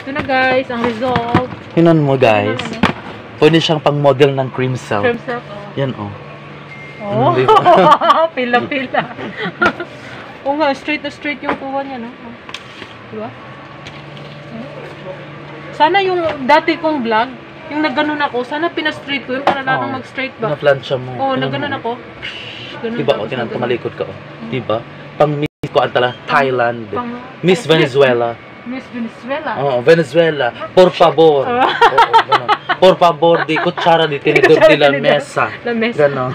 Ito na guys, ang result. Hinan mo guys. Pwede siyang pang model ng cream silk. Cream silk, oh. Yan oh. Oh, pila-pila. Oo nga, straight na straight yung kuha niya, no? Diba? Sana yung dati kong vlog, yung nagganon ako, sana pina-straight ko yun para lalong mag-straight ba? Na-plancha mo. Oo, nagganon ako. Ganun diba, o tinan, tumalikod ka oh. Diba? Pang Miss ko antala, Thailand. Miss Venezuela. Miss Venezuela? Oo, Venezuela. Por favor. Oo, gano'n. Por favor, di kutsara di tinidor di la mesa. La mesa. Gano'n.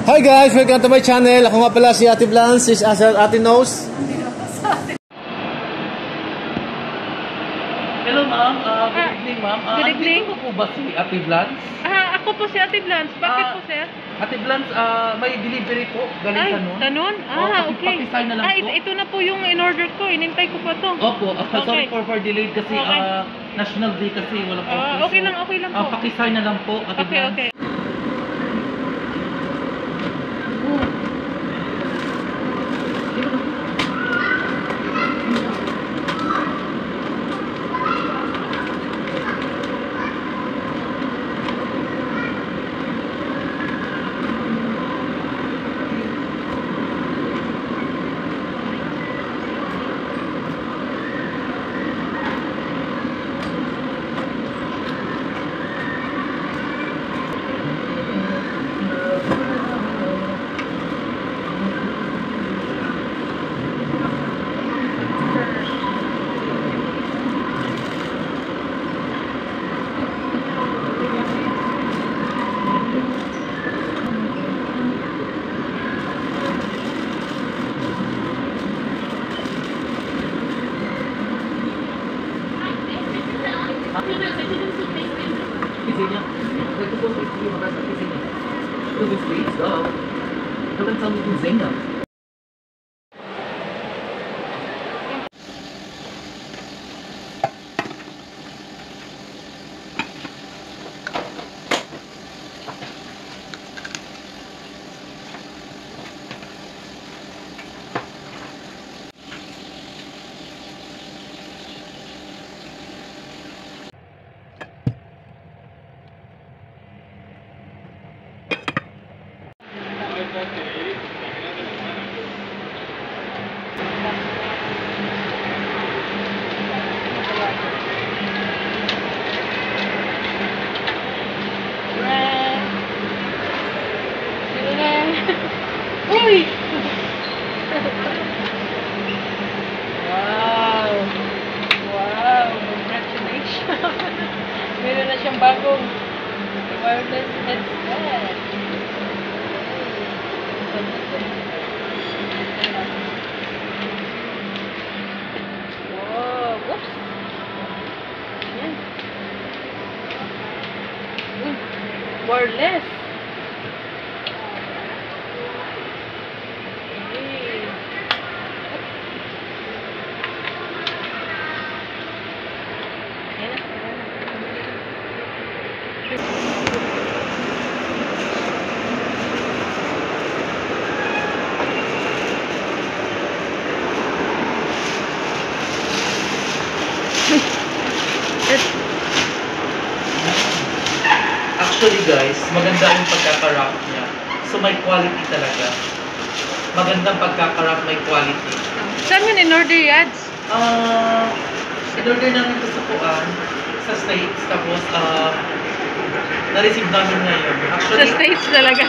Hi guys! Welcome to my channel. Ako nga pala si Ate Blance, si Ate Nose. Hello ma'am, good evening ma'am. Good evening. Dito po ba si Ate Blance? Ako po si Ate Blance. Bakit po, sir? Ate Blance, may delivery po galing sa noon. Tanon? Okay. Pakisign na lang po. Ito na po yung in-order ko. Inintay ko pa to. Opo, sorry for delayed kasi Okay. National Day kasi walang office. Okay lang po. Pakisign na lang po, Ate Blance. Okay. Uy! Wow! Congratulations! Meron na siyang bagong wireless headset. Wow! Whoops! Yan. Wireless! Actually guys, maganda yung pagkaka-wrap niya. So may quality talaga. Magandang pagkaka-wrap, may quality. Saan mo in-order yads? In-order namin ito sa Kuan, sa States, tapos na-receive namin ngayon. Actually, Sa States talaga.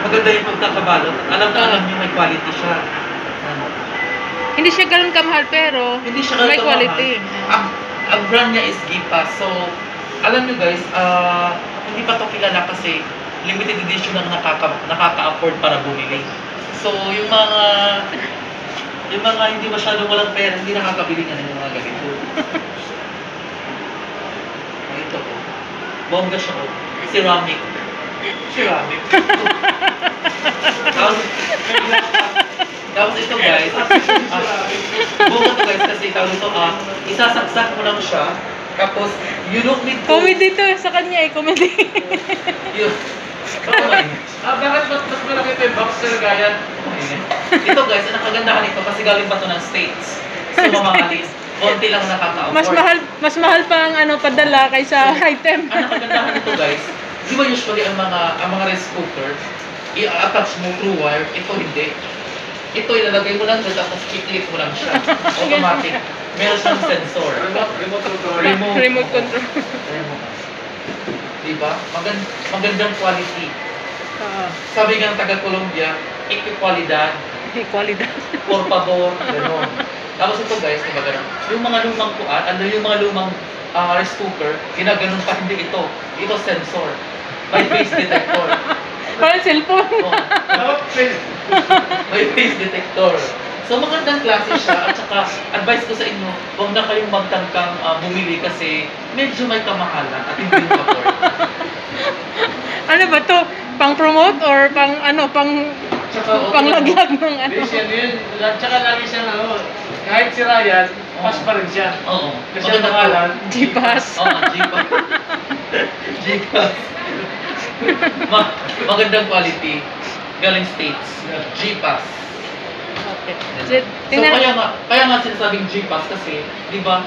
maganda yung pagkakabalot. Alam nyo may quality siya. Hindi siya ganun kamahal pero Hindi siya may quality. Ang brand niya is Gipa. So, alam nyo guys, hindi pa ito kilala kasi limited edition lang nakaka-afford para bumili. So, yung mga Yung mga hindi masyadong walang pera, hindi nakakabili nga ng mga ganito. Ito po. Bongga siya po. Ceramic. Ceramic. Tapos ito guys, bongga to guys kasi tawag ito isasaksak mo lang siya. Tapos, you don't need to... Comedy to sa kanya eh, comedy. Yun. Bakit mas malaki pa yung box sa lagayan? Ito guys, ang nakagandahan nito kasi galing pa to ng States. So mamahalis, konti lang nakaka-afford. Mas mahal pa ang ano padala kaysa item. Ang nakagandahan nito guys, di ba usually ang mga rice cooker, i-attach mo through wire, ito hindi. Ito ilalagay mo lang doon tapos i-click mo lang siya. Automatic. Meron siyang sensor. Remote control. Diba? Magandang quality. Sabi nga ng taga-Colombia, equiqualidad. Equalidad. Por favor, gano'n. Tapos ito guys, diba gano'n? Yung mga lumang kuan, yung mga lumang rice cooker, ginaganon pa hindi ito. Ito sensor. May face detector. Parang cellphone. May face detector. So magandang klase siya at saka advice ko sa inyo, huwag na kayong magtangkang bumili kasi medyo may kamahalan at hindi yung afford. Ano ba to? Pang-promote or panglaglag ng ano? Tsaka lagi siyang kahit si Ryan, pas pa rin siya. Oo. Kasi ang pangalan, G-Pass. Oo, G-Pass. G-Pass. Magandang quality. Galing States. G-Pass. Okay. So kaya nga sinasabing G-Pass kasi, di ba,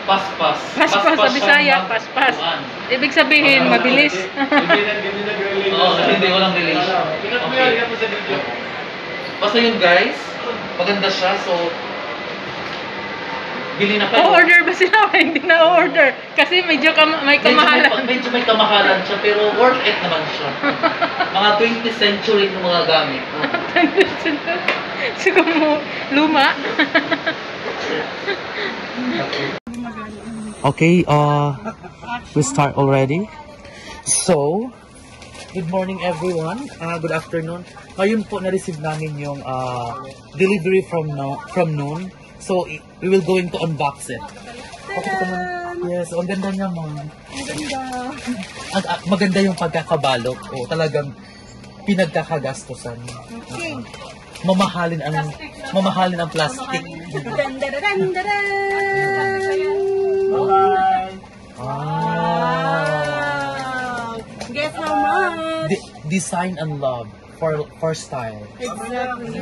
pas-pas. Pas-pas sa Bisaya, pas-pas. Ibig sabihin, mabilis. Hindi nag-relate. Oo, hindi walang relation. Ikat mo sa video. Basta yun guys, maganda siya, so bili na kayo. O-order ba sila? Hindi na o-order. Kasi medyo may kamahalan. Medyo may kamahalan siya, pero worth it naman siya. Mga 20th century ng mga gamit. Siguro luma. Okay, we start already. So, good morning everyone. Good afternoon. Ngayon po na-receive namin yung delivery from noon. So, we will going to unbox it. Yes, ang ganda niya mo. Maganda yung pagkakabalot. O talagang pinagkakagastusan. Okay. Mamahalin ang plastic. Guess how much? Design and love for style. Exactly.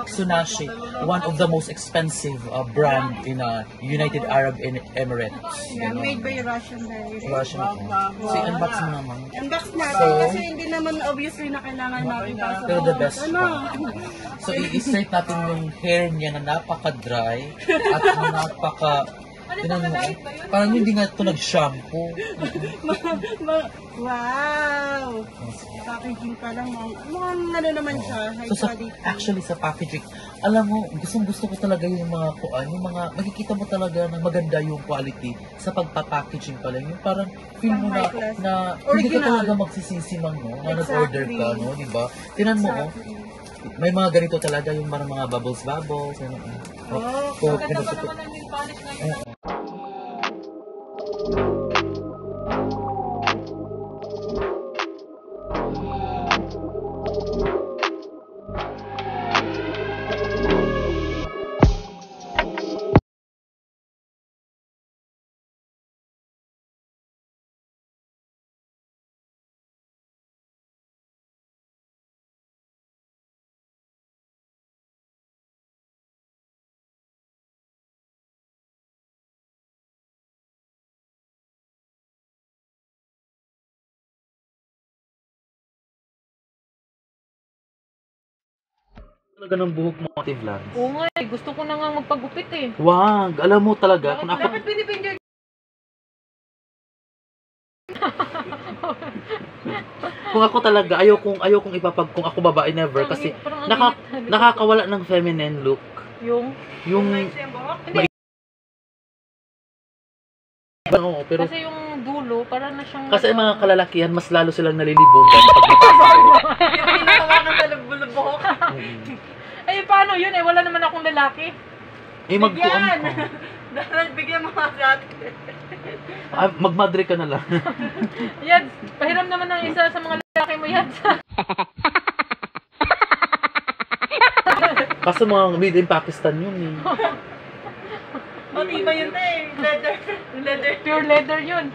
Sunashi, one of the most expensive brand in United Arab Emirates. Yeah, made by Russian guys. Russian ako. So, unbox mo naman. Unbox natin So, kasi hindi naman obviously na kailangan natin pasok. Pero the best Ano? So, i-straight natin yung hair niya na napaka-dry at tinan mo, parang hindi nga ito nag-shampoo. Wow! Packaging pa lang. Mukhang ano naman siya. High So, quality. actually sa packaging, alam mo, gusto ko talaga yung mga makikita mo talaga na maganda yung quality sa pagpa-packaging pa lang. Yung parang feel mo na hindi ka talaga magsisisi man, no? Na nag-order ka, no? Diba? Tinan mo, may mga ganito talaga yung mga bubbles. Ano, Ganda pa naman ang nail polish ngayon. talaga ng buhok mo, Ate Vlad. Oo nga eh. Gusto ko na nga magpagupit eh. Wag, alam mo talaga kung ako Dapat pinipindir. kung ako talaga kung kung ako babae never kasi nakakawala ng feminine look. Yung Oo, pero kasi yung dulo para na siyang kasi ang mga kalalakihan mas lalo silang nalilibugan pag yung pinakawakan sa lubulubok. Eh, paano yun eh? Wala naman akong lalaki. Eh, magkuan ka. Dahil bigyan mo nga sa atin. Magmadre ka na lang. Yan, pahiram naman ng isa sa mga lalaki mo yan. Kaso mga made in Pakistan yun eh. Iba yun eh. Leather. Pure leather yun.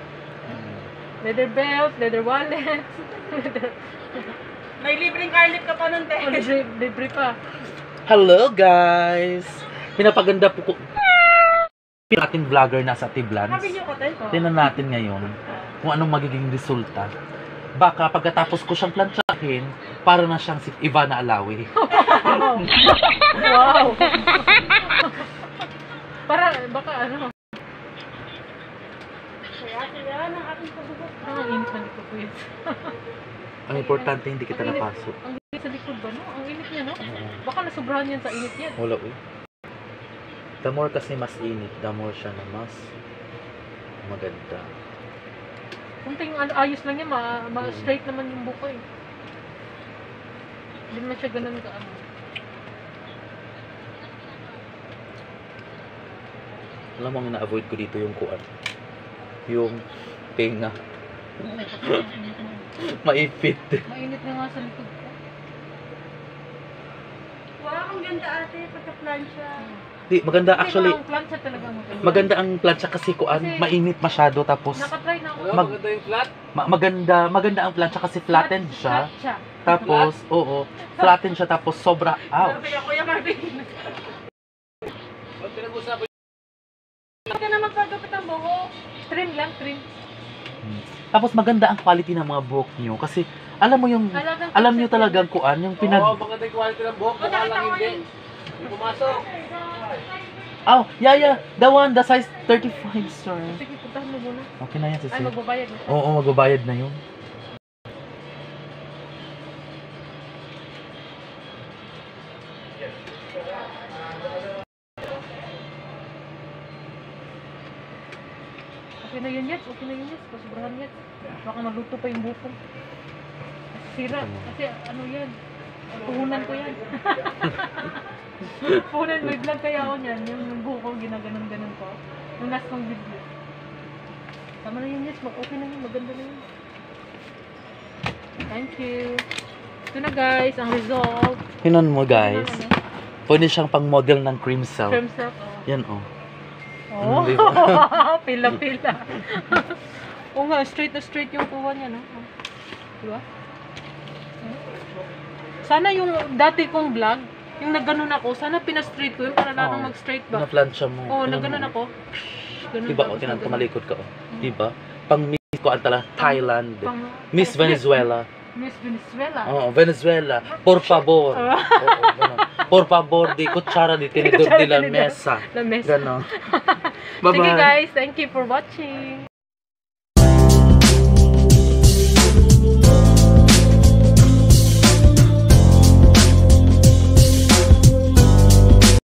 Leather belt, leather wallet. May libreng carlip ka pa nun, te. Libre pa. Hello guys! Pinapaganda po ko. Ating vlogger na sa Tiblans. Sabi niyo ko, te. Tingnan natin ngayon kung anong magiging resulta. Baka pagkatapos ko siyang plantsahin, para na siyang si Ivana Alawi. Wow! Para, baka ano. Kaya ang ating pagbubukas. Ang init na likod ko yun. Ang importante, hindi kita napasok. Ang init sa likod ba, no? Ang init niya, no? Baka nasobrahan yan sa init yan. Wala eh. The more kasi mas init, the more siya na mas maganda. Kunting ayos lang yan, ma-straight naman yung buko eh. Hindi naman siya ganun ka ano. Alam mo, ang na-avoid ko dito yung kuan. Yung tenga. Maipit. Mainit na nga sa likod ko. Wow, ang ganda ate, pagka-plancha. Di, maganda actually. Ang plancha talaga mo. Maganda ang plancha kasi kuan, Kasi mainit masyado tapos nakatry na ako. Maganda yung flat. maganda ang plancha kasi flattened siya. Flat siya. Tapos, oo, flattened siya tapos sobra, ouch. Sabi ako, Kuya Marvin. Pag pinag-usapan Huwag ka na magpagapit ang buhok. Trim lang, trim. Tapos maganda ang quality ng mga buhok nyo kasi alam mo yung, alam nyo talagang kuan, yung Oo, maganda yung quality ng buhok. Baka lang hindi. Hindi pumasok. Oh, yeah, the size 35, sir. Sige, puntahan mo muna. Okay na yan, Ay, sisi. magbabayad na. Oo, magbabayad na yun. Okay na yun, Yets. Okay na yun, Yets. Pasobrahan, Yets. Baka maluto pa yung buko. Sira. Kasi ano yan. Puhunan ko yan. Puhunan, may vlog kaya ako niyan. Yung buko, ginaganon-ganon ko. Yung last kong video. Tama na yun, Yets. Okay na yun. Maganda na yun. Thank you. Ito na guys, ang result. Hinon mo guys. Pwede siyang pang model ng cream cell. Terms up. Oh. Yan oh. Oh, Di ba? pila-pila. Oo nga, straight na straight yung kuha niya, no? Oh. Diba? Sana yung dati kong vlog, yung nagganon ako, sana pina-straight ko yun para lang mag-straight ba? Pinaplansya mo. Oo, Hinon nagganon mo. ako. Ganun Diba? ba? O, tinan, tumalikod ka oh. Diba? Pang Miss ko antala, Thailand. Pang- Miss Venezuela. Miss Venezuela. Oo, Venezuela. Por favor. Oo, ganun. Por favor, di kutsara di tinidor de la mesa. La mesa. Ganon. Sige Bye-bye. guys, thank you for watching.